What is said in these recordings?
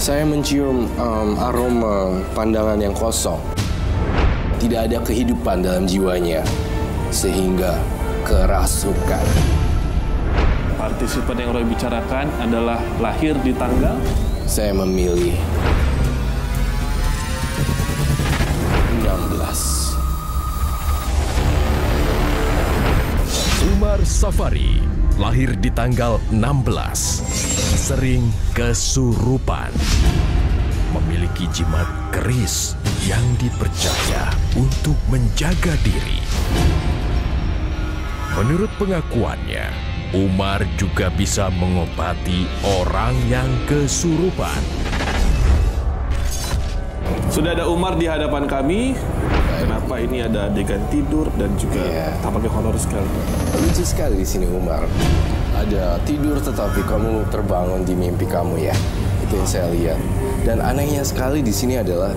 Saya mencium aroma pandangan yang kosong. Tidak ada kehidupan dalam jiwanya, sehingga kerasukan. Partisipan yang Roy bicarakan adalah lahir di tanggal? Saya memilih 16. Umar Safari lahir di tanggal 16. Sering kesurupan. Memiliki jimat keris yang dipercaya untuk menjaga diri. Menurut pengakuannya, Umar juga bisa mengobati orang yang kesurupan. Sudah ada Umar di hadapan kami. Kenapa ini ada adegan tidur dan juga tampaknya honor sekali. Lucu sekali di sini, Umar. Ada tidur tetapi kamu terbangun di mimpi kamu ya. Itu yang saya lihat. Dan anehnya sekali di sini adalah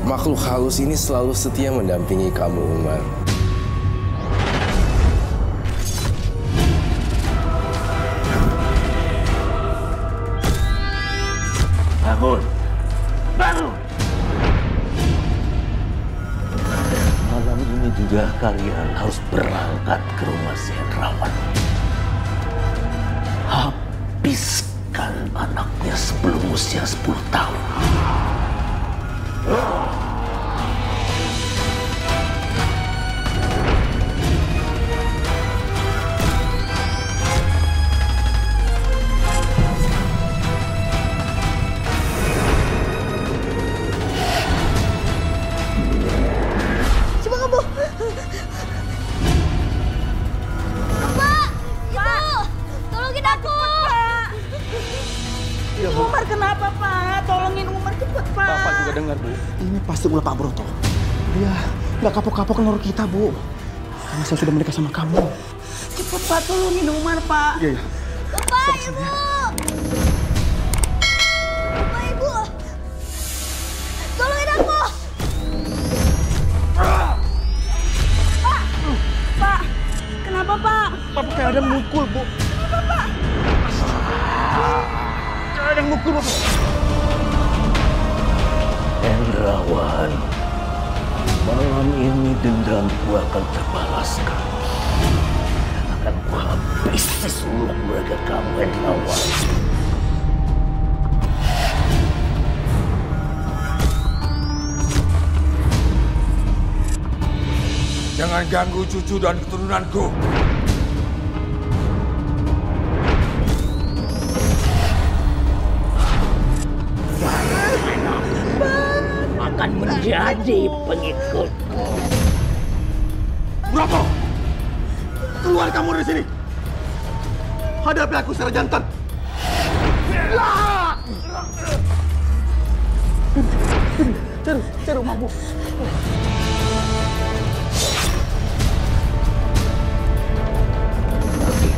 makhluk halus ini selalu setia mendampingi kamu, Umar. Bangun! Bangun! Malam ini juga kalian harus berangkat ke rumah si Hendrawan. Habiskan anaknya sebelum usia 10 tahun. Umar kenapa, Pak? Tolongin Umar cepat, Pak. Bapak juga dengar, Bu. Ini pasti ulah Pak Broto. Dia nggak kapok-kapok menurut kita, Bu. Karena saya sudah menikah sama kamu. Cepat, Pak. Tolongin Umar, Pak. Iya, iya. Bapak, Ibu. Bapak, Ibu. Tolongin aku. Pak. Pak. Kenapa, Pak? Papa kayak ada mukul, Bu. Kenapa, Pak? Kayak ada mukul, Bapak. Hendrawan, malam ini dendamku akan terbalaskan. Akan kuhabisi seluruh keluarga kamu, Hendrawan. Jangan ganggu cucu dan keturunanku. Akan menjadi pengikutku. Broto! Keluar kamu dari sini! Hadapi aku secara jantan! Cari rumah, Bu.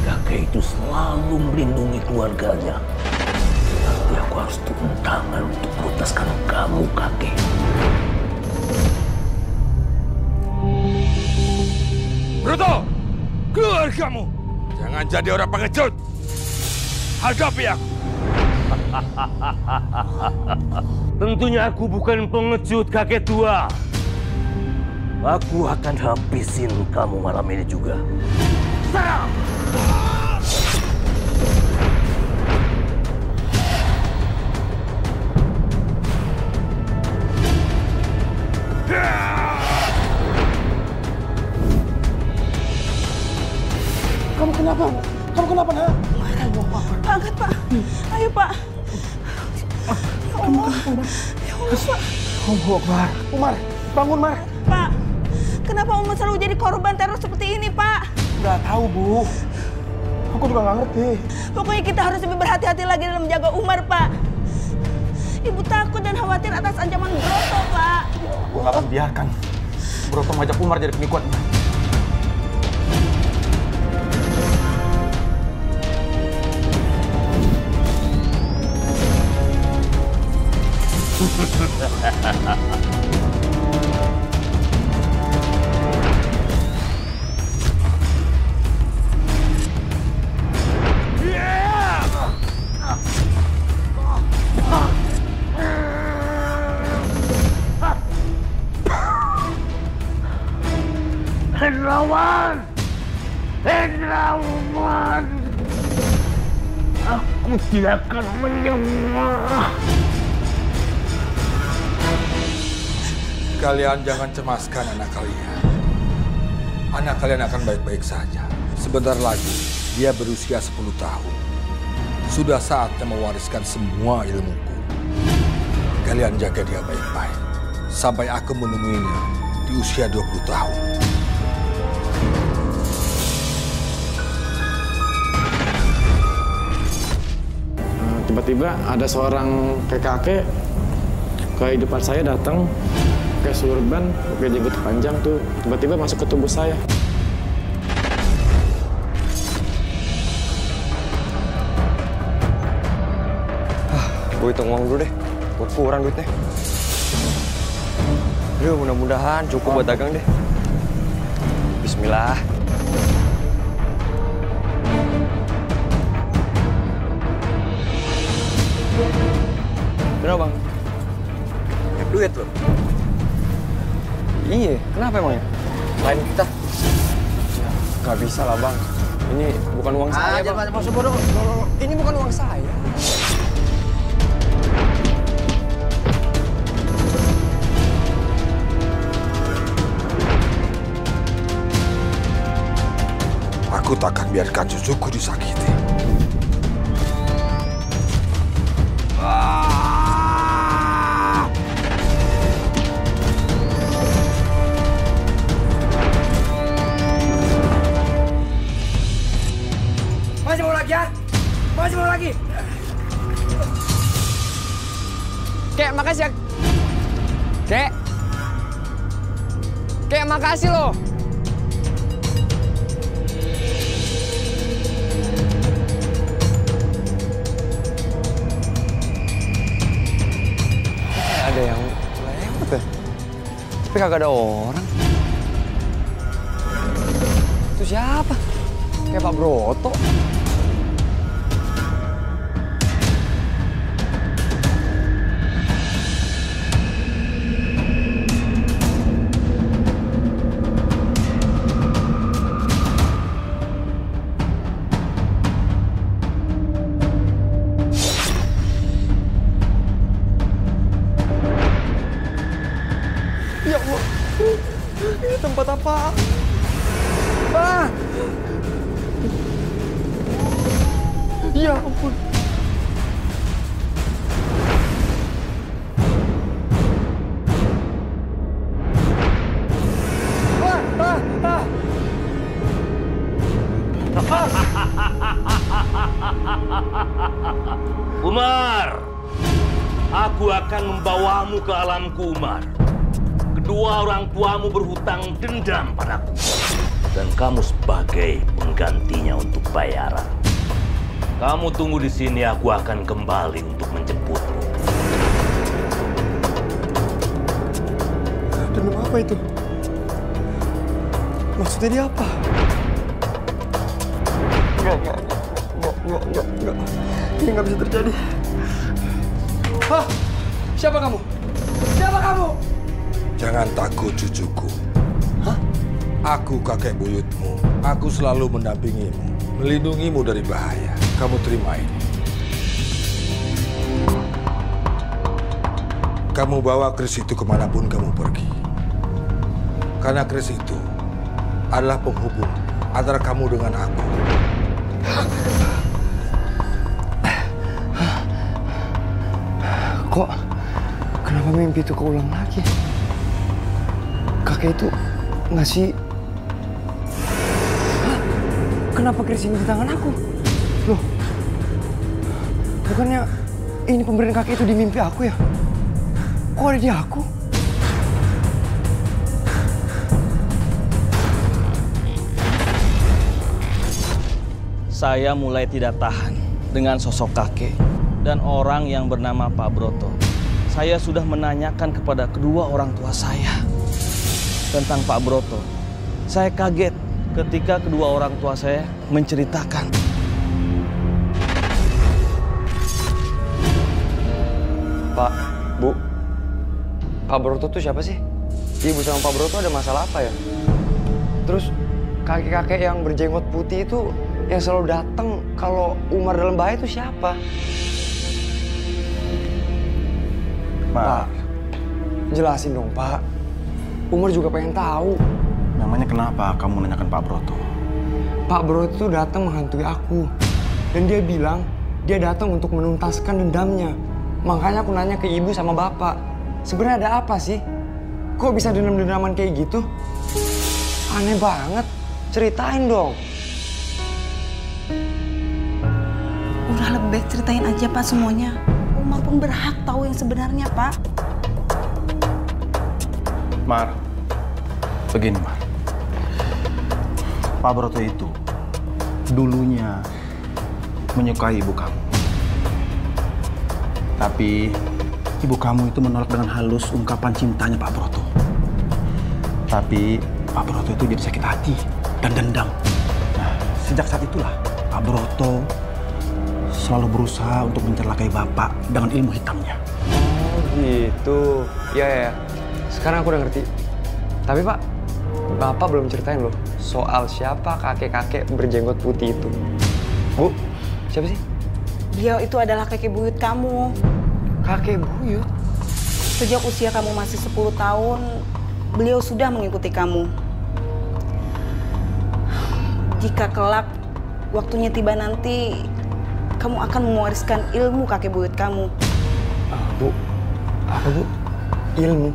Kakek itu selalu melindungi keluarganya. Nanti aku harus turun tangan untuk memutuskan kamu, kakek. Broto! Keluar kamu! Jangan jadi orang pengecut! Hadapi aku! Tentunya aku bukan pengecut, kakek tua. Aku akan habisin kamu malam ini juga. Serang! Kamu kenapa? Kamu kenapa, nak? Pak, angkat, Pak. Ayo, Pak. Ya Allah. Ya Allah, Pak. Allah Akbar. Umar, bangun, Mar. Pak, kenapa Umar selalu jadi korban teror seperti ini, Pak? Nggak tahu, Bu. Aku juga nggak ngerti. Pokoknya kita harus lebih berhati-hati lagi dalam menjaga Umar, Pak. Ibu takut dan khawatir atas ancaman Broto, Pak. Gue nggak akan biarkan Broto ngajak Umar jadi pengikutnya. Umar! Hendra Umar! Aku tidak akan menyerah. Kalian jangan cemaskan anak kalian. Anak kalian akan baik-baik saja. Sebentar lagi, dia berusia 10 tahun. Sudah saatnya mewariskan semua ilmuku. Kalian jaga dia baik-baik. Sampai aku menemuinya di usia 20 tahun. Tiba-tiba ada seorang kakek ke depan saya datang, pakai surban, pakai jenggot panjang tuh, tiba-tiba masuk ke tubuh saya. Gue hitung uang dulu deh, buat kurang duitnya. Aduh, mudah-mudahan cukup buat dagang deh. Bismillah. Berapa bang? Duit loh. Iya, kenapa emangnya? Lain kita. Gak bisa lah bang. Ini bukan uang saya bang. Masuk bodoh. Ini bukan uang saya. Aku takkan biarkan cucuku disakiti. Masih mau lagi ya? Masih mau lagi? Kek, makasih ya. Kek, makasih loh. Ada yang lewat ya? Tapi kagak ada orang. Itu siapa? Kayak Pak Broto. Ya Allah, ini tempat apa? Ah! Ya ampun. Umar, aku akan membawamu ke alamku, Umar. Kedua orang tuamu berhutang dendam padaku. Dan kamu sebagai penggantinya untuk bayaran. Kamu tunggu di sini, aku akan kembali untuk menjemputmu. Dendam apa itu? Maksudnya dia apa? Enggak. Ini nggak bisa terjadi. Hah? Siapa kamu? Siapa kamu? Jangan takut, cucuku. Hah? Aku kakek buyutmu. Aku selalu mendampingimu, melindungimu dari bahaya. Kamu terima ini. Kamu bawa keris itu kemanapun kamu pergi. Karena keris itu adalah penghubung antara kamu dengan aku. Kok kenapa mimpi itu keulang lagi? Kakek itu ngasih... Hah? Kenapa keris ini di tangan aku? Loh, bukannya ini pemberian kakek itu di mimpi aku ya? Kok ada di aku? Saya mulai tidak tahan dengan sosok kakek dan orang yang bernama Pak Broto. Saya sudah menanyakan kepada kedua orang tua saya tentang Pak Broto. Saya kaget ketika kedua orang tua saya menceritakan. Pak, Bu, Pak Broto tuh siapa sih? Ibu sama Pak Broto ada masalah apa ya? Terus kakek-kakek yang berjenggot putih itu yang selalu datang kalau Umar dalam bahaya itu siapa? Pak, jelasin dong Pak. Umar juga pengen tahu. Namanya kenapa kamu nanyakan Pak Broto? Pak Broto itu datang menghantui aku. Dan dia bilang dia datang untuk menuntaskan dendamnya. Makanya aku nanya ke ibu sama bapak. Sebenarnya ada apa sih? Kok bisa dendam-dendaman kayak gitu? Aneh banget. Ceritain dong. Udah lebih ceritain aja Pak semuanya. Umar pun berhak tahu yang sebenarnya Pak. Mar, begini Mar. Pak Broto itu dulunya menyukai ibu kamu. Tapi ibu kamu itu menolak dengan halus ungkapan cintanya Pak Broto. Tapi Pak Broto itu jadi sakit hati dan dendam. Nah, sejak saat itulah Pak Broto selalu berusaha untuk mencelakai Bapak dengan ilmu hitamnya. Oh gitu. Ya. Sekarang aku udah ngerti. Tapi Pak, Bapak belum ceritain loh soal siapa kakek-kakek berjenggot putih itu. Bu, siapa sih? Beliau itu adalah kakek buyut kamu. Kakek buyut? Sejak usia kamu masih 10 tahun, beliau sudah mengikuti kamu. Jika kelak waktunya tiba nanti, kamu akan mewariskan ilmu kakek buyut kamu. Bu, apa Bu? Ilmu?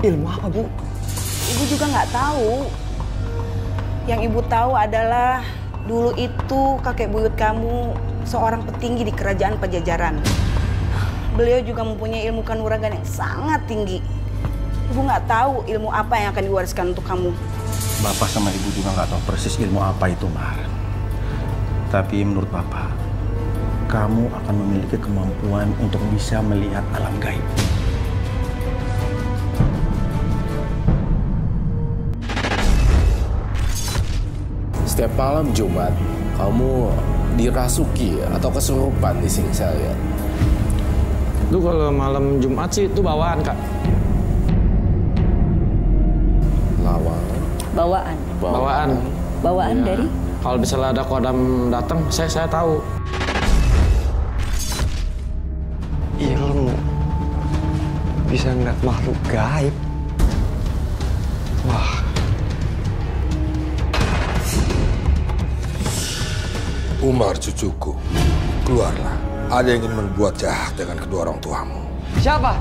Ilmu apa Bu? Ibu juga nggak tahu. Yang ibu tahu adalah dulu itu kakek buyut kamu seorang petinggi di kerajaan Pajajaran. Beliau juga mempunyai ilmu kanuragan yang sangat tinggi. Ibu nggak tahu ilmu apa yang akan diwariskan untuk kamu. Bapak sama Ibu juga nggak tahu persis ilmu apa itu, Mar. Tapi menurut Bapak, kamu akan memiliki kemampuan untuk bisa melihat alam gaib. Setiap malam Jumat, kamu dirasuki atau kesurupan di sini saya lihat. Itu kalau malam Jumat sih itu bawaan, Kak. Bawaan. Bawaan Ya. dari? Kalau misalnya ada kodam datang, saya tahu. Ilmu bisa ngeliat makhluk gaib. Wah. Umar cucuku, keluarlah. Ada yang ingin berbuat jahat dengan kedua orang tuamu. Siapa?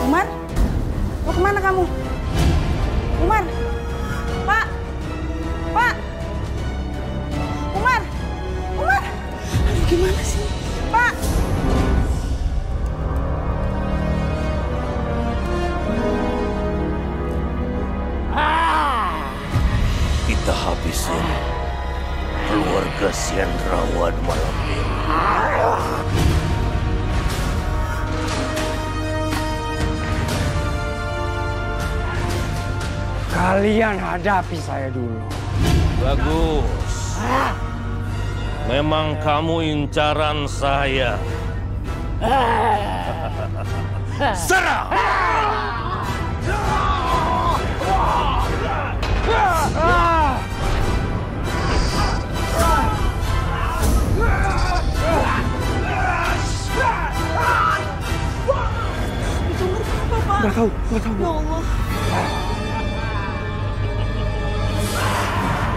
Umar? Mau kemana kamu? Umar? Pak? Pak? Umar? Umar? Aduh gimana sih? Pak? Kita habisin keluarga Siandrawan malam ini. Kalian hadapi saya dulu. Bagus. Memang kamu incaran saya. Serang! Nggak tahu. Ya Allah.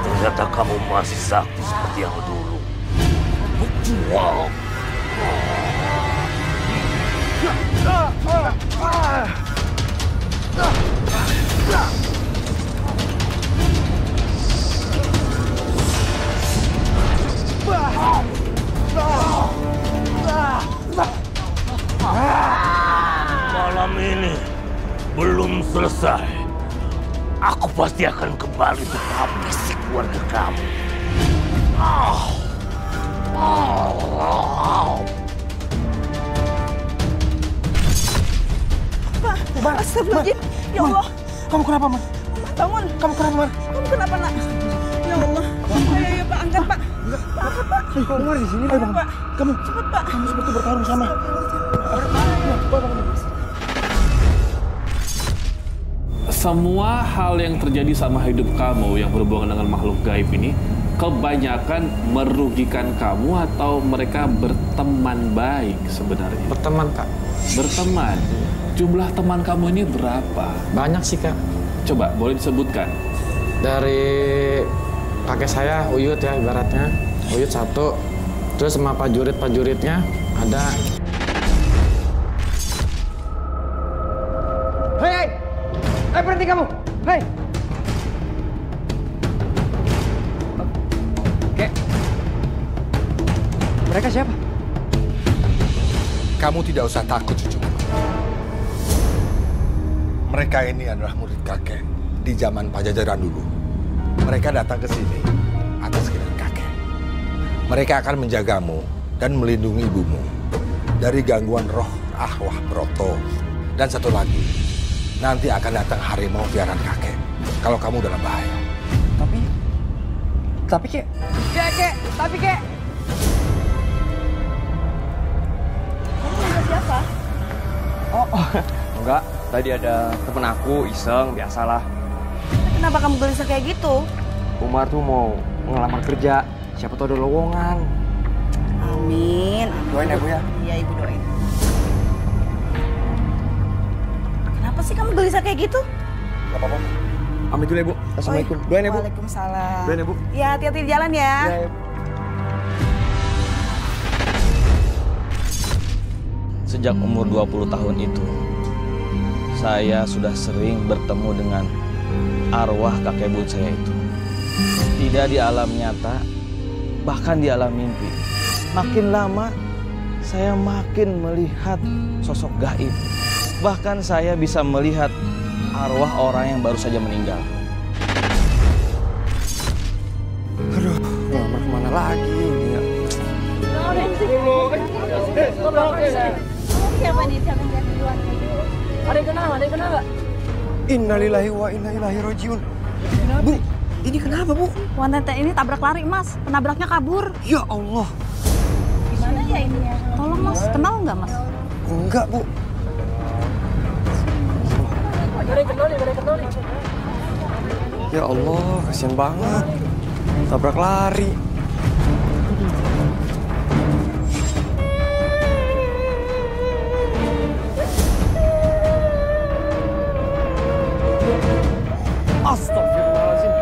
Ternyata kamu masih sakti seperti yang dulu. Wow. Malam ini belum selesai. Aku pasti akan kembali untuk habisi keluarga kamu. Mar. Astagfirullahaladzim. Ya Allah. Kamu kenapa, Mar? Bangun. Kamu kenapa, Mar? Kamu kenapa, nak? Ya Allah. Ayo, Pak, angkat, Pak. Pak, angkat, Pak. Kok Umar di sini? Ayo, Pak. Kamu. Cepat, Pak. Kamu seperti bertarung sama. Semua hal yang terjadi sama hidup kamu yang berhubungan dengan makhluk gaib ini kebanyakan merugikan kamu atau mereka berteman baik sebenarnya? Berteman, Kak. Berteman? Jumlah teman kamu ini berapa? Banyak sih, Kak. Coba, boleh disebutkan? Dari kakek saya, Uyut ya ibaratnya. Uyut satu. Terus sama prajurit-prajuritnya ada. Hei! Hei, berhenti kamu! Hei! Kek, mereka siapa? Kamu tidak usah takut, cucu. Mereka ini adalah murid kakek di zaman Pajajaran dulu. Mereka datang ke sini atas keinginan kakek. Mereka akan menjagamu dan melindungi ibumu dari gangguan roh arwah Broto. Dan satu lagi, nanti akan datang harimau piaraan kakek kalau kamu dalam bahaya. Tapi Kek. Tapi Kek. Kamu manggil siapa? Oh, enggak. Tadi ada temen aku iseng, biasalah. Kenapa kamu gelisah kayak gitu? Umar tuh mau ngelamar kerja. Siapa tahu ada lowongan. Amin. Doain ya, Bu ya. Iya, Ibu doain. Kenapa sih kamu gelisah kayak gitu? Gak apa-apa. Amit dulu ya, Bu. Assalamualaikum. Doain ya, Bu. Waalaikumsalam. Doain ya, Bu. Ya, hati-hati di jalan ya. Iya, ya. Sejak umur 20 tahun itu, saya sudah sering bertemu dengan arwah kakek buyut saya itu. Tidak di alam nyata, bahkan di alam mimpi. Makin lama, saya makin melihat sosok gaib. Bahkan saya bisa melihat arwah orang yang baru saja meninggal. Aduh, ngelamar kemana lagi ini ya? Siapa nih? Siapa yang lihat duluan? Ada yang kenal nggak? Innalillahi wa inna ilaihi rajiun. Bu, ini kenapa, Bu? Wanita ini tabrak lari, Mas. Penabraknya kabur. Ya Allah. Gimana ya ini ya? Tolong, Mas. Kenal nggak, Mas? Enggak, Bu. Ada yang kenal nih. Ya Allah, kasihan banget. Tabrak lari. Astagfirullahaladzim.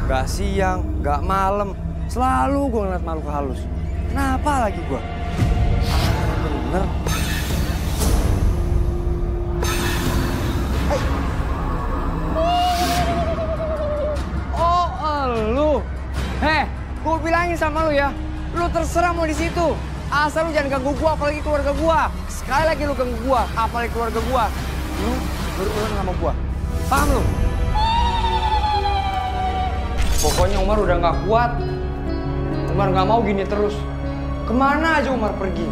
Gak siang, gak malam, selalu gue ngeliat makhluk halus. Kenapa lagi gue? Bener. Hey. Oh, lu. Heh, gue bilangin sama lu ya, lu terserah mau di situ. Asal lu jangan ganggu gue, apalagi keluarga gue. Sekali lagi lu ganggu gue, apalagi keluarga gue. Lu berurusan sama gue. Paham lu? Pokoknya Umar udah nggak kuat. Umar nggak mau gini terus. Kemana aja Umar pergi,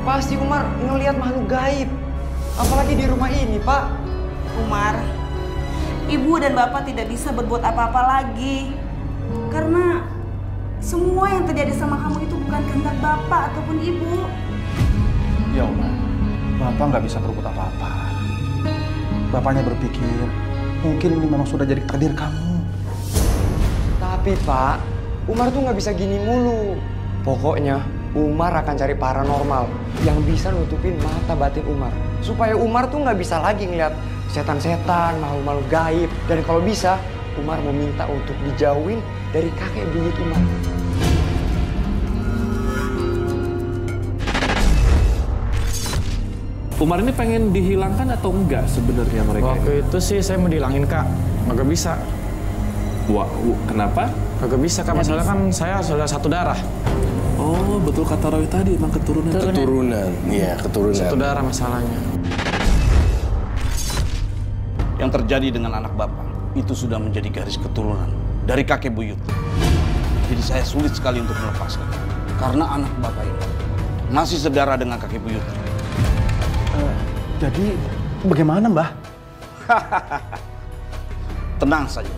pasti Umar ngelihat makhluk gaib. Apalagi di rumah ini, Pak. Umar, Ibu dan Bapak tidak bisa berbuat apa-apa lagi. Karena semua yang terjadi sama kamu itu bukan kehendak Bapak ataupun Ibu. Ya Umar, Bapak nggak bisa berbuat apa-apa. Bapaknya berpikir, mungkin ini memang sudah jadi takdir kamu. Tapi Pak, Umar tuh nggak bisa gini mulu. Pokoknya Umar akan cari paranormal yang bisa nutupin mata batin Umar. Supaya Umar tuh nggak bisa lagi ngeliat setan-setan, makhluk-makhluk gaib. Dan kalau bisa, Umar meminta untuk dijauhin dari kakek buyut Umar. Umar ini pengen dihilangkan atau enggak sebenarnya mereka? Waktu itu sih saya mau dihilangin, Kak. Nggak bisa. Wah, kenapa? Kagak bisa Kak, masalah kan saya saudara satu darah. Oh, betul kata Roy tadi, emang keturunan. Keturunan, iya keturunan. Satu darah masalahnya. Yang terjadi dengan anak bapak itu sudah menjadi garis keturunan dari kakek buyut. Jadi saya sulit sekali untuk melepaskan. Karena anak bapak ini masih sedara dengan kakek buyut. Jadi bagaimana, Mbah? Tenang saja.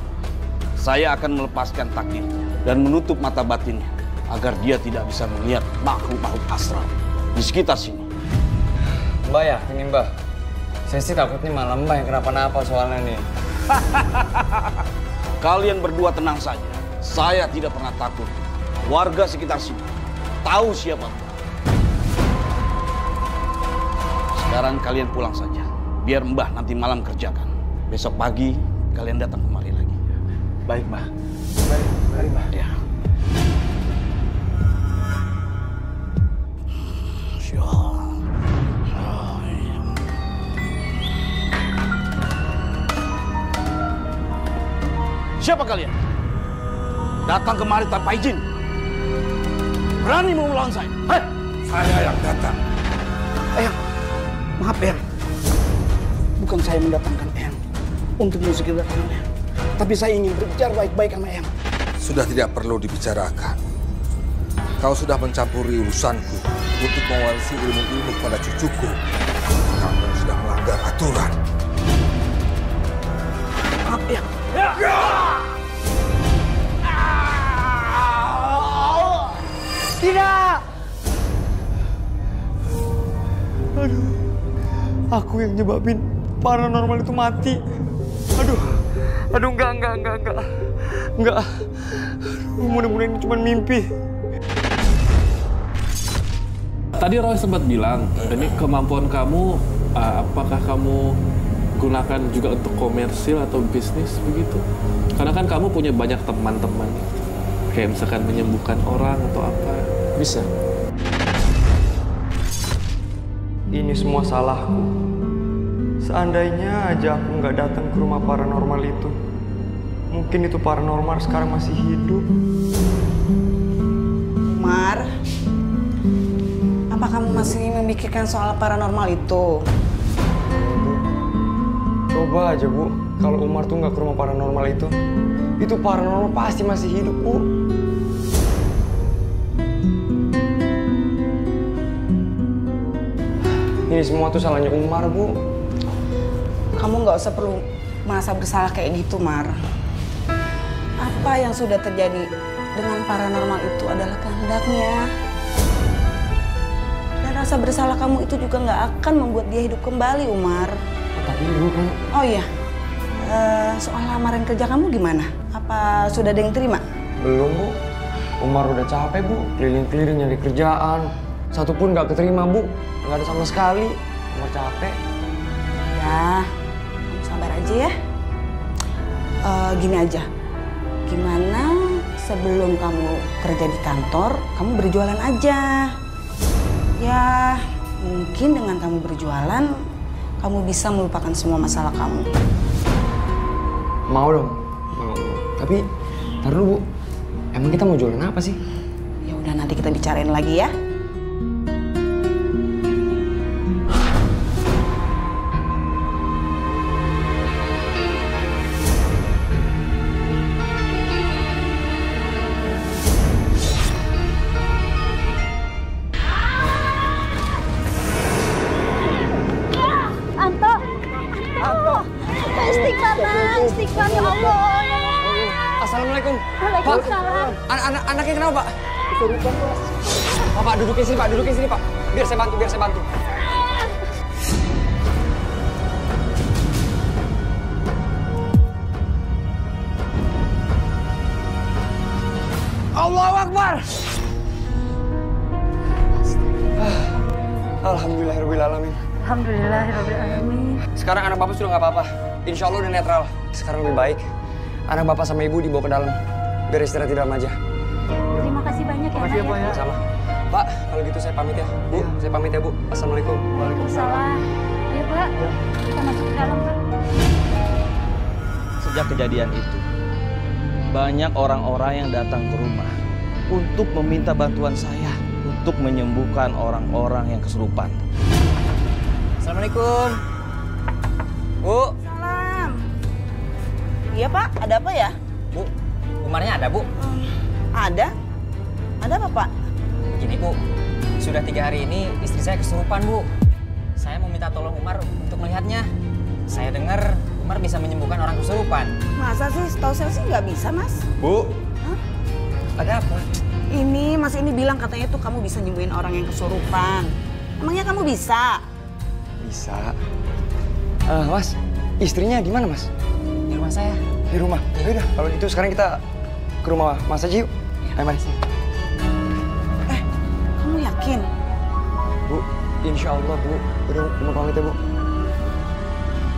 Saya akan melepaskan takdirnya dan menutup mata batinnya agar dia tidak bisa melihat makhluk-makhluk astral di sekitar sini. Mbak ya, ini Mbak. Saya sih takutnya malah Mbak yang kenapa-napa soalnya nih. Kalian berdua tenang saja. Saya tidak pernah takut. Warga sekitar sini tahu siapa Mbak. Sekarang kalian pulang saja. Biar Mbah nanti malam kerjakan. Besok pagi kalian datang kemari lagi. Baik, Mbah. Baik, Mbah. Ya. Siapa kalian? Datang kemari tanpa izin. Berani mau melawan saya? Hei! Saya yang datang. Eyang, maaf Eyang. Bukan saya mendatangkan Eyang untuk musik kedatangannya. Tapi saya ingin berbicara baik-baik sama Eyang. Sudah tidak perlu dibicarakan. Kau sudah mencampuri urusanku untuk mewarisi ilmu-ilmu kepada cucuku. Kamu sudah melanggar aturan. Maaf Eyang. Tidak! Aduh, aku yang nyebabin paranormal itu mati. Aduh, enggak. Mudah-mudahan ini cuma mimpi. Tadi Roy sempat bilang, ini kemampuan kamu, apakah kamu gunakan juga untuk komersil atau bisnis begitu? Karena kan kamu punya banyak teman-teman, kayak misalkan menyembuhkan orang atau apa. Bisa. Ini semua salahku. Seandainya aja aku nggak datang ke rumah paranormal itu, mungkin itu paranormal sekarang masih hidup. Umar, apa kamu masih memikirkan soal paranormal itu? Coba aja Bu, kalau Umar tuh nggak ke rumah paranormal itu paranormal pasti masih hidup Bu. Ini semua tuh salahnya Umar Bu. Kamu nggak usah perlu merasa bersalah kayak gitu, Mar. Apa yang sudah terjadi dengan paranormal itu adalah kehendaknya. Dan rasa bersalah kamu itu juga nggak akan membuat dia hidup kembali, Umar. Tapi Ibu kan... Oh iya, soal lamaran kerja kamu gimana? Apa sudah ada yang terima? Belum Bu. Umar udah capek Bu, keliling-keliling nyari kerjaan. Satu pun nggak keterima Bu, nggak ada sama sekali. Umar capek. Ya, kamu sabar aja ya. Gini aja, gimana sebelum kamu kerja di kantor, kamu berjualan aja. Ya, mungkin dengan kamu berjualan, kamu bisa melupakan semua masalah kamu. Mau dong, mau. Tapi, ntar dulu Bu, emang kita mau jualan apa sih? Ya udah nanti kita bicarain lagi ya. Istighfar ya Allah. Assalamualaikum. Waalaikumsalam. Pak, anaknya kenapa Pak? Pak, dudukin sini Pak. Biar saya bantu. Allahu Akbar. Alhamdulillahirrahmanirrahim. Alhamdulillahirrahmanirrahim. Sekarang anak Bapak sudah nggak apa-apa. Insya Allah udah netral. Sekarang lebih baik. Anak Bapak sama Ibu dibawa ke dalam. Biar istirahat di dalam aja. Terima kasih banyak ya, Nak ya. Sama. Pak, kalau gitu saya pamit ya. Bu, saya pamit ya Bu. Assalamualaikum. Waalaikumsalam. Ayo Pak, kita masuk ke dalam Pak. Sejak kejadian itu, banyak orang-orang yang datang ke rumah untuk meminta bantuan saya untuk menyembuhkan orang-orang yang kesurupan. Assalamualaikum. Bu. Salam. Iya Pak, ada apa ya? Bu, Umarnya ada Bu? Ada. Ada apa Pak? Begini Bu, sudah 3 hari ini istri saya kesurupan Bu. Saya mau minta tolong Umar untuk melihatnya. Saya dengar Umar bisa menyembuhkan orang kesurupan. Masa sih? Setahu saya sih nggak bisa Mas. Bu. Hah? Ada apa? Ini Mas ini bilang katanya tuh kamu bisa nyembuhin orang yang kesurupan. Emangnya kamu bisa? Bisa. Mas, istrinya di mana Mas? Di rumah saya. Di rumah? Ya udah, kalau gitu sekarang kita ke rumah Mas aja yuk. Ayo mari. Kamu yakin? Bu, insya Allah Bu. Udah mau pamit ya Bu.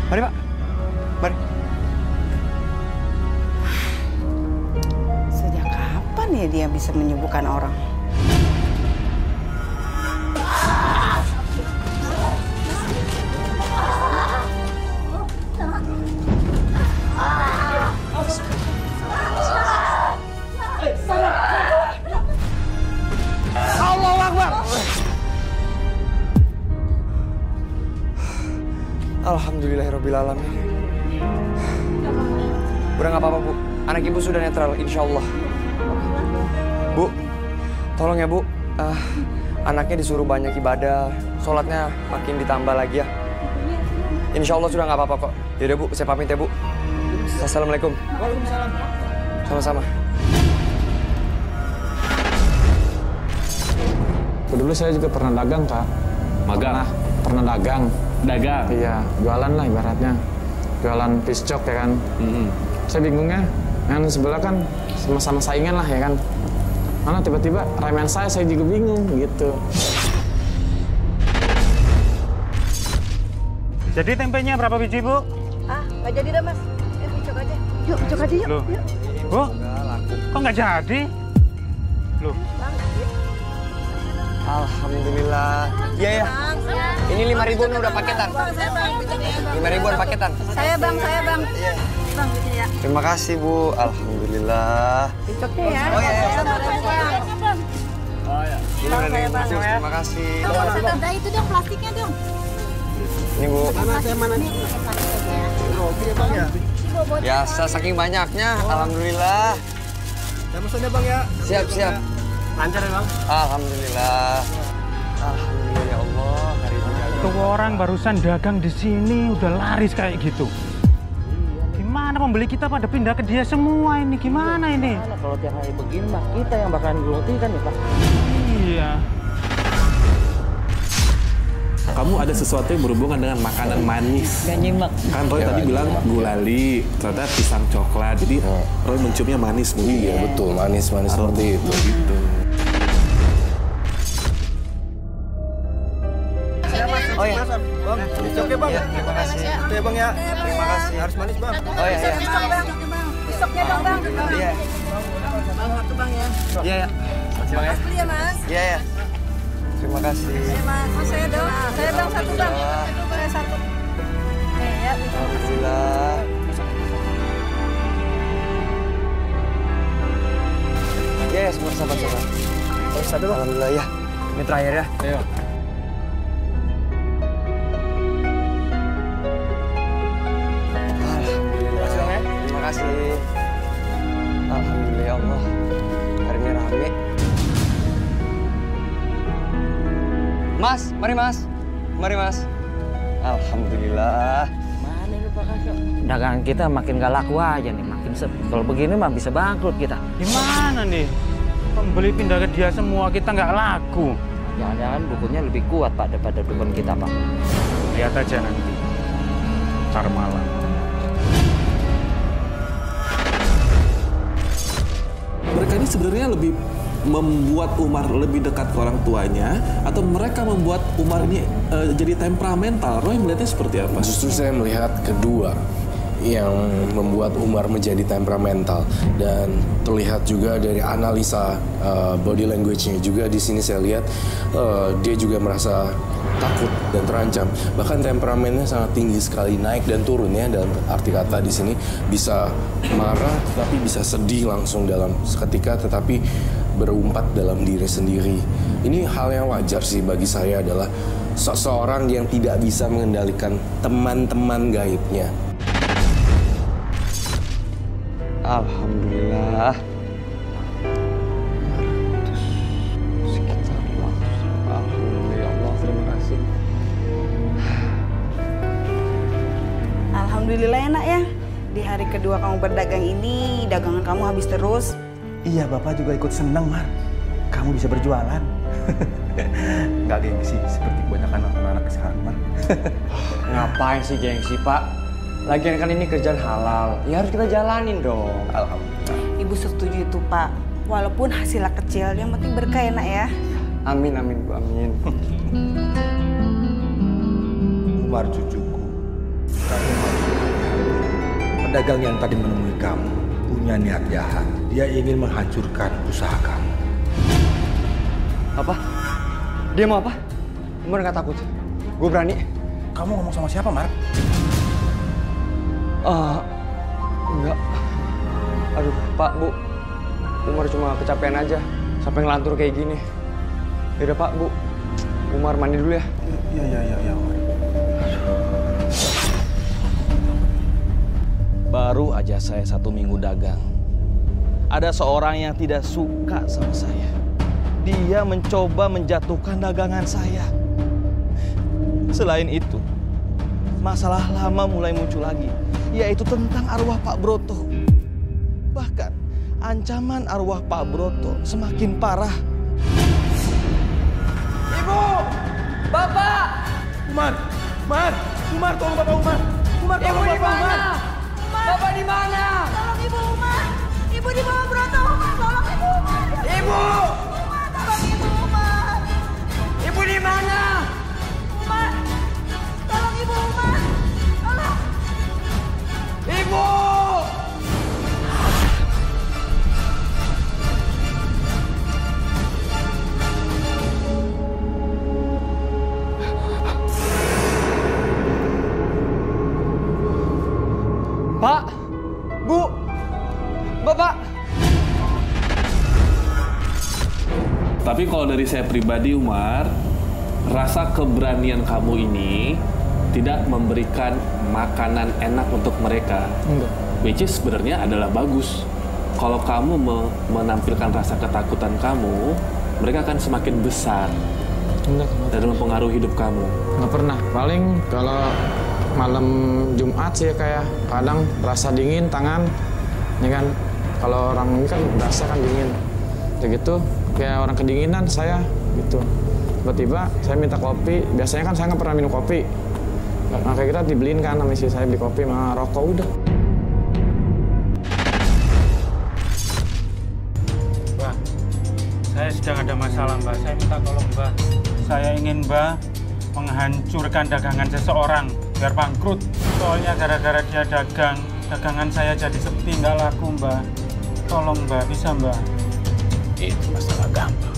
Mari Pak. Mari. Sejak kapan ya dia bisa menyembuhkan orang? Allahu Akbar. Alhamdulillahirrahmanirrahim. Udah nggak apa-apa Bu, anak Ibu sudah netral insya Allah. Bu, tolong ya Bu, anaknya disuruh banyak ibadah, sholatnya makin ditambah lagi ya. Insya Allah sudah nggak apa-apa kok. Yaudah Bu, saya pamit ya Bu. Assalamualaikum. Waalaikumsalam. Sama-sama. Dulu saya juga pernah dagang, Pak. Magang? Pernah dagang. Dagang? Iya, jualan lah ibaratnya. Jualan piscok ya kan. Saya bingungnya, yang sebelah kan sama-sama saingan lah ya kan. Mana tiba-tiba ramen saya juga bingung gitu. Jadi tempenya berapa biji, Bu? Nggak jadi dah Mas. Cocok aja. Yuk, cocok aja yuk. Loh. Yuk. Bu, kok nggak jadi? Loh. Alhamdulillah. Iya ya. Ini 5.000 udah paketan. 5.000-an paketan. Saya Bang. Bang, gitu ya. Terima kasih Bu. Alhamdulillah. Cocoknya ya. Oh iya. Oh ya. Terima kasih. Nah, itu dong plastiknya dong. Ini Bu. Mana nih? Ya, saking banyaknya. Alhamdulillah. Ya pesannya Bang ya. Siap. Lancar ya Bang? Alhamdulillah. Alhamdulillah ya Allah. Hari ini Tuh orang barusan dagang di sini udah laris kayak gitu. Gimana pembeli kita pada pindah ke dia semua ini? Gimana ini? Kalau tiap hari begini mah kita yang bakalan dirugikan ya Pak. Iya. Kamu ada sesuatu yang berhubungan dengan makanan manis. Gak nyimak. Kan Roy tadi bilang gulali, ternyata pisang coklat. Jadi Roy menciumnya manis mungkin. Iya betul, manis-manis seperti itu. Gitu. Oh iya. Bang, pisoknya Bang. Ya, terima kasih. Itu ya Bang ya. Terima kasih. Harus manis Bang. Oh iya. Pisoknya dong Bang. Iya. Bang, satu Bang ya. Iya ya. Terima kasih. Beli ya Mas. Iya. Terima kasih. Mas, saya dong. Saya Bang satu Bang. Saya satu. Ya, Alhamdulillah. Ya, semua sahabat-sahabat. Satu Bang. Alhamdulillah ya. Ini terakhir ya. Iya. Terima kasih. Alhamdulillah ya Allah. Hari ini rame. Mas, mari Mas. Mari Mas. Alhamdulillah. Mana lu Pak Kakak? Dagangan kita makin gak laku aja nih, makin sepi. Kalau begini mah bisa bangkrut kita. Gimana nih? Pembeli pindah ke dia semua kita nggak laku. Jangan-jangan bukunya lebih kuat Pak daripada dukun kita Pak. Lihat aja nanti. Ntar malam. Mereka ini sebenarnya lebih membuat Umar lebih dekat ke orang tuanya atau mereka membuat Umar ini jadi temperamental? Roy melihatnya seperti apa? Justru saya melihat kedua yang membuat Umar menjadi temperamental, dan terlihat juga dari analisa body language-nya juga di sini saya lihat dia juga merasa takut dan terancam. Bahkan temperamennya sangat tinggi sekali, naik dan turun ya dalam arti kata di sini. Bisa marah tetapi bisa sedih langsung dalam seketika, tetapi berumpat dalam diri sendiri. Ini hal yang wajar sih bagi saya, adalah seseorang yang tidak bisa mengendalikan teman-teman gaibnya. Alhamdulillah. Alhamdulillah enak ya. Di hari kedua kamu berdagang ini, dagangan kamu habis terus. Iya, Bapak juga ikut senang, Mar. Kamu bisa berjualan. Nggak gengsi seperti kebanyakan anak-anak sekarang, Mar. Ngapain sih gengsi, Pak? Lagian kan ini kerjaan halal. Ya harus kita jalanin dong. Alhamdulillah. Ibu setuju itu, Pak. Walaupun hasilnya kecil, yang penting berkah enak ya. Amin, amin, Bu, amin. Umar cucuku, pedagang yang tadi menemui kamu punya niat jahat. Dia ingin menghancurkan usaha kamu. Apa? Dia mau apa? Umar nggak takut. Gue berani. Kamu ngomong sama siapa, Mar? Enggak. Aduh, Pak, Bu. Umar cuma kecapean aja sampai ngelantur kayak gini. Yaudah, Pak, Bu. Umar mandi dulu ya. Iya. Baru aja saya 1 minggu dagang. Ada seorang yang tidak suka sama saya. Dia mencoba menjatuhkan dagangan saya. Selain itu, masalah lama mulai muncul lagi, yaitu tentang arwah Pak Broto. Bahkan, ancaman arwah Pak Broto semakin parah. Ibu! Bapak! Umar, tolong Bapak Umar. Umar, tolong Bapak Umar. Bapak di mana? Tolong Ibu Umar. Ibu di bawah Broto Umar. Tolong Ibu Umar. Ibu! Tolong Ibu Umar. Ibu di mana? Umar. Tolong Ibu Umar. Tolong. Ibu! Pak, Bu, Bapak. Tapi kalau dari saya pribadi, Umar, rasa keberanian kamu ini tidak memberikan makanan enak untuk mereka. Enggak. Which is sebenarnya adalah bagus. Kalau kamu menampilkan rasa ketakutan kamu, mereka akan semakin besar. Enggak. Dan mempengaruhi hidup kamu. Nggak pernah. Paling kalau malam Jumat sih kayak kadang rasa dingin tangan, ya kan. Kalau orang ini kan berasa kan dingin, kayak gitu, kayak orang kedinginan saya gitu. Tiba-tiba saya minta kopi, biasanya kan saya nggak pernah minum kopi. Nah kayak kita dibeliin kan sama istri saya, beli kopi sama rokok udah. Mbak, saya sedang ada masalah, Mbak. Saya minta tolong, Mbak. Saya ingin Mbak menghancurkan dagangan seseorang biar bangkrut. Soalnya gara-gara dia dagangan saya jadi sepi, nggak laku, Mbak. Tolong, Mbak, bisa, Mbak? Itu masalah gampang.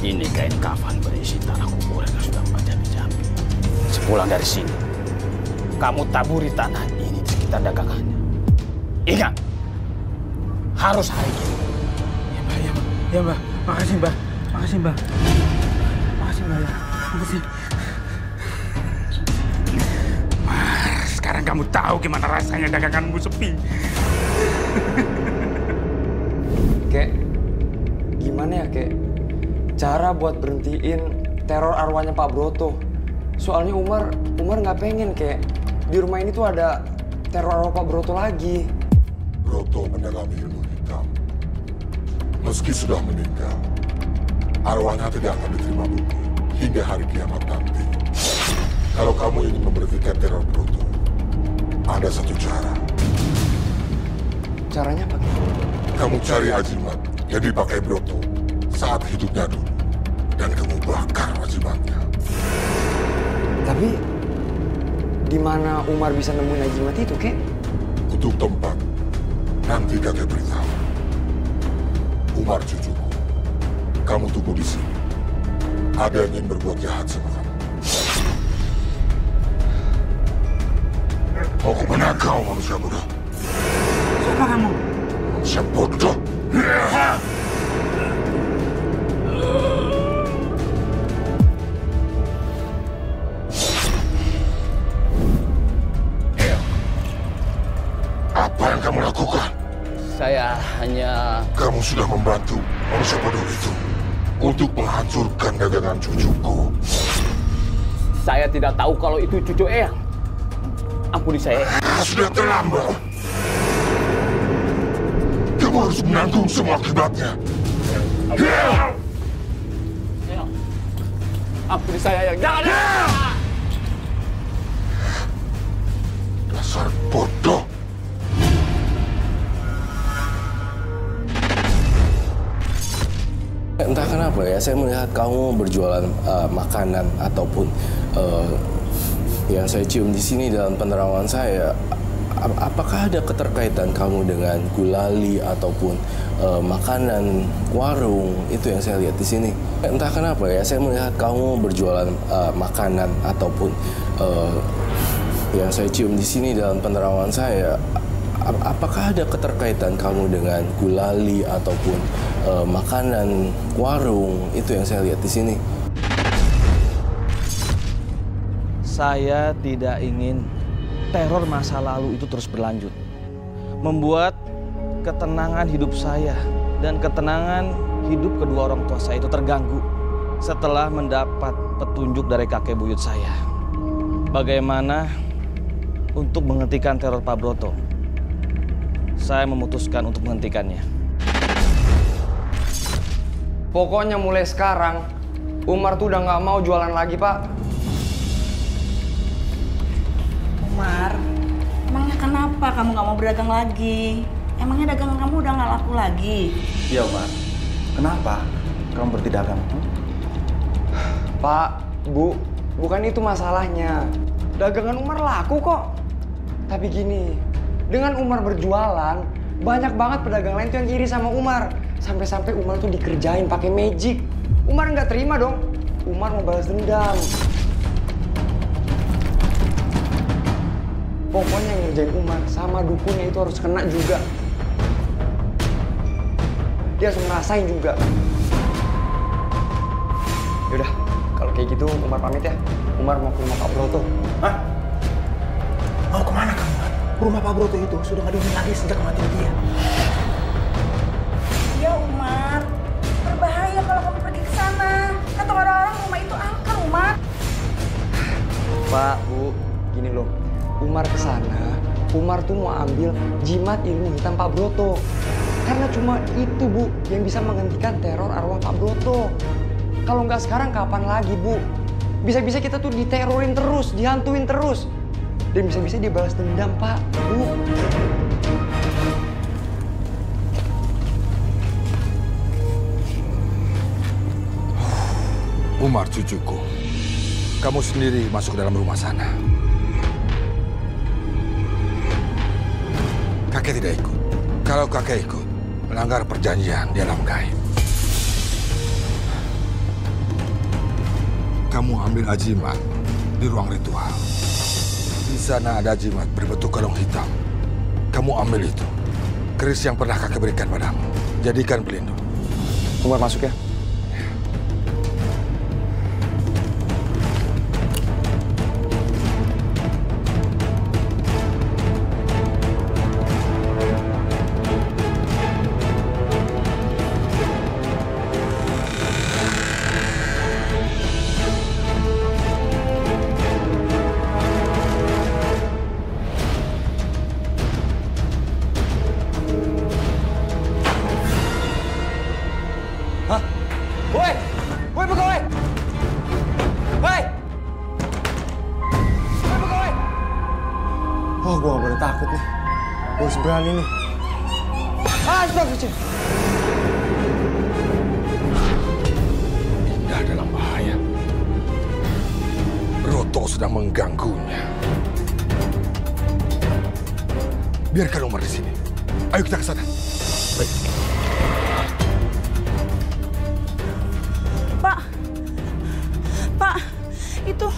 Ini kain kafan berisi tanah kuburan yang sudah berjambi-jambi. Sepulang dari sini, kamu taburi tanah ini di sekitar dagangannya. Ingat, harus hari ini. Ya, Mbak. Makasih, Mbak. Makasih, Mbak. Makasih, Mbak. Ya. Makasih. Sekarang kamu tahu gimana rasanya daganganmu sepi. Kek, gimana ya, Kek? Cara buat berhentiin teror arwahnya Pak Broto. Soalnya Umar nggak pengen, Kek. Di rumah ini tuh ada teror arwah Pak Broto lagi. Broto mendalami ilmu hitam. Meski sudah meninggal, arwahnya tidak akan diterima bumi hingga hari kiamat nanti. Kalau kamu ingin memberhentikan teror Broto, ada satu cara. Caranya apa? Kamu cari ajimat yang dipakai Broto saat hidupnya dulu, dan kamu bakar ajimatnya. Tapi di mana Umar bisa nemuin Ajimat itu, kek? Untuk tempat, nanti kakek beritahu. Umar cucuku, kamu tunggu di sini. Ada yang ingin berbuat jahat sama kamu. Mau kemana kau, manusia bodoh? Siapa kamu? Manusia bodoh. Apa yang kamu lakukan? Saya hanya... Kamu sudah membantu manusia bodoh itu untuk menghancurkan dagangan cucuku. Saya tidak tahu kalau itu cucu Eyang. Ampuni saya. Sudah terlambat. Kamu harus menanggung semua akibatnya. Ampuni saya, Eyang. Jangan! Dasar bodoh. Entah kenapa ya, saya melihat kamu berjualan makanan ataupun yang saya cium di sini dalam penerawangan saya. Apakah ada keterkaitan kamu dengan gulali ataupun makanan warung itu yang saya lihat di sini? Entah kenapa ya, saya melihat kamu berjualan makanan ataupun yang saya cium di sini dalam penerawangan saya. Apakah ada keterkaitan kamu dengan gulali ataupun makanan warung itu yang saya lihat di sini? Saya tidak ingin teror masa lalu itu terus berlanjut. Membuat ketenangan hidup saya dan ketenangan hidup kedua orang tua saya itu terganggu setelah mendapat petunjuk dari kakek buyut saya. Bagaimana untuk menghentikan teror Pak Broto? Saya memutuskan untuk menghentikannya. Pokoknya mulai sekarang, Umar tuh udah nggak mau jualan lagi, Pak. Umar, emangnya kenapa kamu nggak mau berdagang lagi? Emangnya dagangan kamu udah nggak laku lagi? Iya, Umar. Kenapa kamu berhenti dagang? Pak, Bu, bukan itu masalahnya. Dagangan Umar laku kok. Tapi gini, dengan Umar berjualan, banyak banget pedagang lain tuh yang iri sama Umar. Sampai-sampai Umar tuh dikerjain pakai magic. Umar nggak terima dong. Umar mau balas dendam. Pokoknya yang ngerjain Umar sama dukunnya itu harus kena juga. Dia harus ngerasain juga. Yaudah, kalau kayak gitu Umar pamit ya. Umar mau ke rumah Pak Broto. Hah? Mau kemana kamu? Rumah Pak Broto itu sudah nggak dihuni lagi sejak kematian dia. Iya Umar, berbahaya kalau kamu pergi ke sana. Kata orang-orang rumah itu angker, Umar. Pak, Bu, gini loh. Umar ke sana, Umar tuh mau ambil jimat ilmu hitam Pak Broto. Karena cuma itu, Bu, yang bisa menghentikan teror arwah Pak Broto. Kalau nggak sekarang, kapan lagi, Bu? Bisa-bisa kita tuh diterorin terus, dihantuin terus. Dan bisa-bisa dia balas dendam, Pak, Bu. Umar cucuku, kamu sendiri masuk ke dalam rumah sana. Kakek tidak ikut. Kalau kakek ikut, melanggar perjanjian di alam gaib. Kamu ambil ajimat di ruang ritual. Di sana ada ajimat berbentuk kalung hitam. Kamu ambil itu. Keris yang pernah kakek berikan padamu. Jadikan pelindung. Umar masuk ya. Wah, gue gak boleh takut nih. Gue harus berani nih. Astagfirullah. Dinda dalam bahaya. Broto sedang mengganggunya. Biarkan Umar di sini. Ayo kita ke sana. Baik. Pak, itu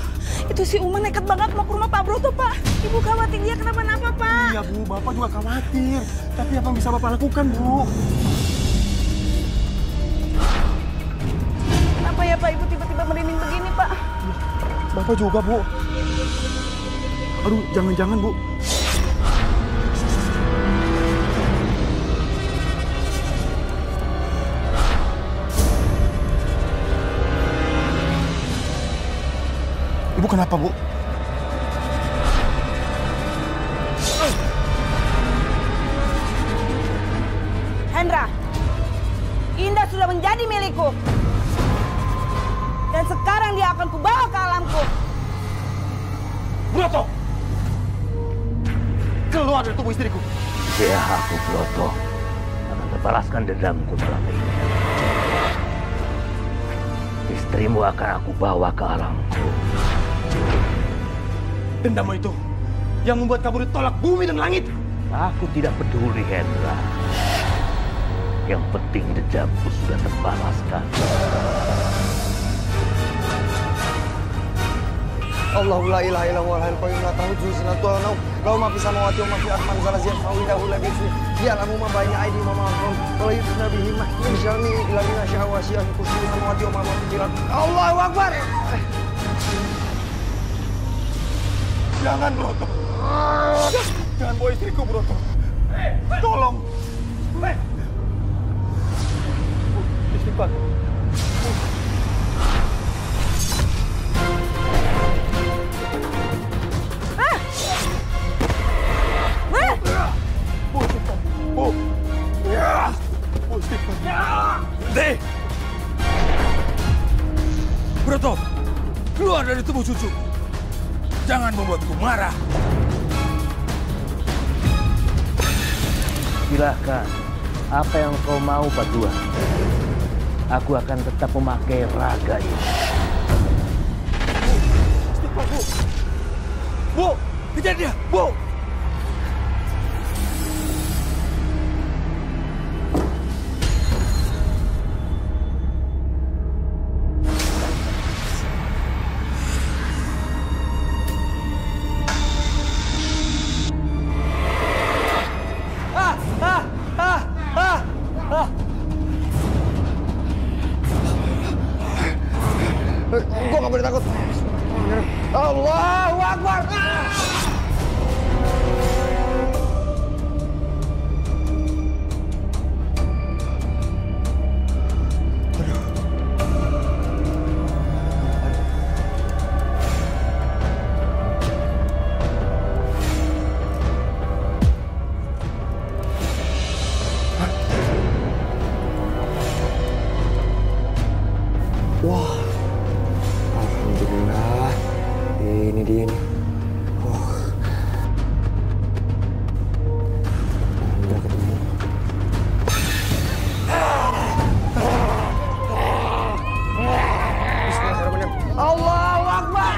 si Umar nekat banget mau ke rumah Pak Broto, Pak. Ibu khawatir dia kenapa-napa, Pak. Iya, Bu. Bapak juga khawatir. Tapi apa yang bisa Bapak lakukan, Bu? Kenapa ya, Pak? Ibu tiba-tiba merinding begini, Pak. Bapak juga, Bu. Aduh, jangan-jangan, Bu. Ibu kenapa, Bu? Hendra, Indah sudah menjadi milikku. Dan sekarang dia akan kubawa ke alamku. Broto! Keluar dari tubuh istriku. Ya, aku Broto akan membalaskan dendamku malam ini. Istrimu akan aku bawa ke alamku. Dendammu itu yang membuat kamu ditolak bumi dan langit. Aku tidak peduli, Hendra. Yang penting dendamku sudah terbalaskan. Allahu la ilaha illa huwal hayyul qayyum la ta'khudhuhu sinatun wa la nawm lahu ma fis samawati wa ma fil ardi man zal ladzi yashfa'u indahu illa bi'idznihi ya'lamu ma bayna aydihim wa ma khalfahum wa la yuhituna bihi min syarrihi illa bima syaa wa wasi'a kursiyyuhu samawati wa ma fil ardi. Allahu akbar. Jangan, Broto. Jangan bawa istriku, Broto. Tolong. Istighfar. Broto, keluar dari tubuh cucu. Jangan membuatku marah. Silakan, apa yang kau mau, Padua. Aku akan tetap memakai raga ini. Bu, Bu, kejar dia, Bu. Gue gak boleh takut. Allahu Akbar. Wah, alhamdulillah, ini dia nih. Udah ketemu. Bismillahirrahmanirrahim. Allahu Akbar.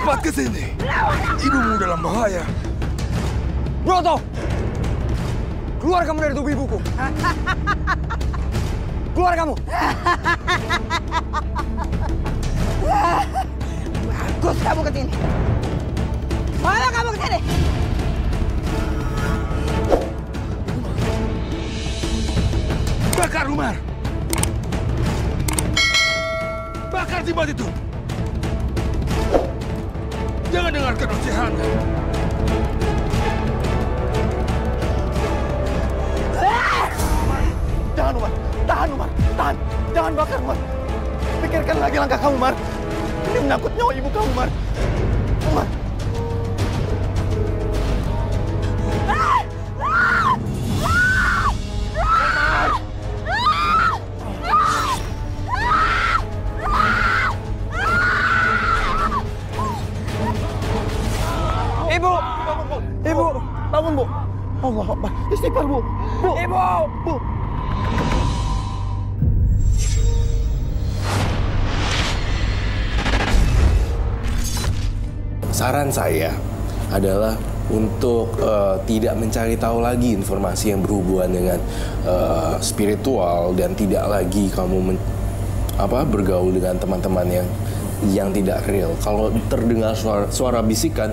Cepat ke sini. Ibumu dalam bahaya. Broto! Keluar kamu dari tubuh ibuku. Keluar kamu. Bagus kamu ke sini. Mana kamu ke sini? Bakar Umar. Bakar Timbat itu. Jangan dengarkan ocehannya. Tahan Umar, tahan Umar, tahan. Jangan bakar Umar. Pikirkan lagi langkah kamu Umar. Ini menyangkut nyawa ibu kamu Umar. Umar. Ibu, ibu, bangun bu. Allah Akbar, istighfar bu. Bu, ibu, bu. Saran saya adalah untuk tidak mencari tahu lagi informasi yang berhubungan dengan spiritual dan tidak lagi kamu bergaul dengan teman-teman yang tidak real. Kalau terdengar suara bisikan,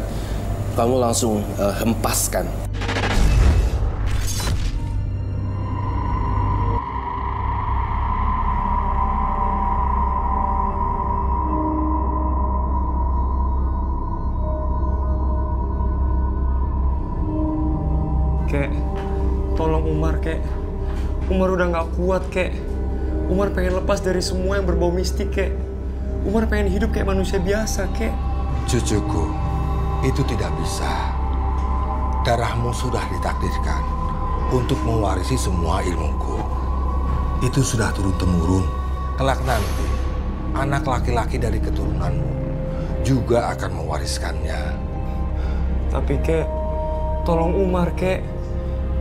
kamu langsung hempaskan. Kek, tolong Umar, Kek. Umar udah nggak kuat, Kek. Umar pengen lepas dari semua yang berbau mistik, Kek. Umar pengen hidup kayak manusia biasa, Kek. Cucuku, itu tidak bisa. Darahmu sudah ditakdirkan untuk mewarisi semua ilmuku. Itu sudah turun-temurun. Kelak nanti, anak laki-laki dari keturunanmu juga akan mewariskannya. Tapi, Kek, tolong Umar, Kek.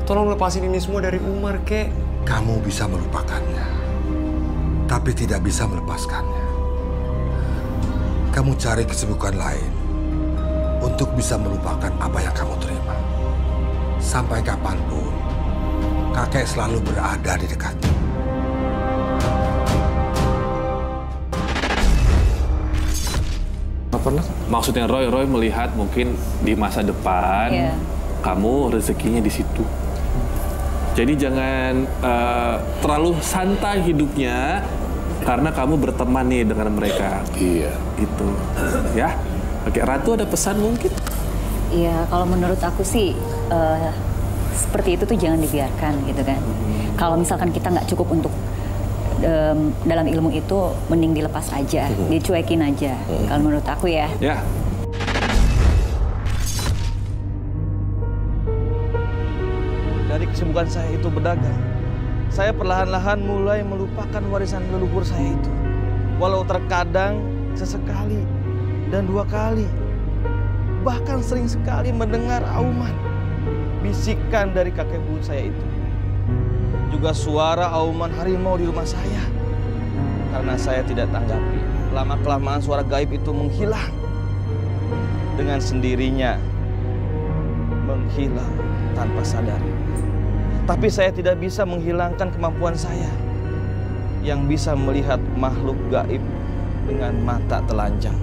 Tolong lepasin ini semua dari Umar, Kek. Kamu bisa melupakannya, tapi tidak bisa melepaskannya. Kamu cari kesibukan lain untuk bisa melupakan apa yang kamu terima. Sampai kapanpun, kakek selalu berada di dekatmu. Maksudnya Roy melihat mungkin di masa depan kamu rezekinya di situ. Jadi jangan terlalu santai hidupnya karena kamu berteman nih dengan mereka. Iya. Gitu. Ya. Oke, Ratu ada pesan mungkin? Iya, kalau menurut aku sih seperti itu tuh jangan dibiarkan gitu kan. Kalau misalkan kita nggak cukup untuk dalam ilmu itu, mending dilepas aja, dicuekin aja. Kalau menurut aku ya. Ya. Dari kesibukan saya itu berdagang, saya perlahan-lahan mulai melupakan warisan leluhur saya itu. Walau terkadang sesekali dan 2 kali, bahkan sering sekali mendengar auman, bisikan dari kakek buyut saya itu. Juga suara auman harimau di rumah saya. Karena saya tidak tanggapi, lama-kelamaan suara gaib itu menghilang. Dengan sendirinya, menghilang tanpa sadar. Tapi saya tidak bisa menghilangkan kemampuan saya yang bisa melihat makhluk gaib dengan mata telanjang.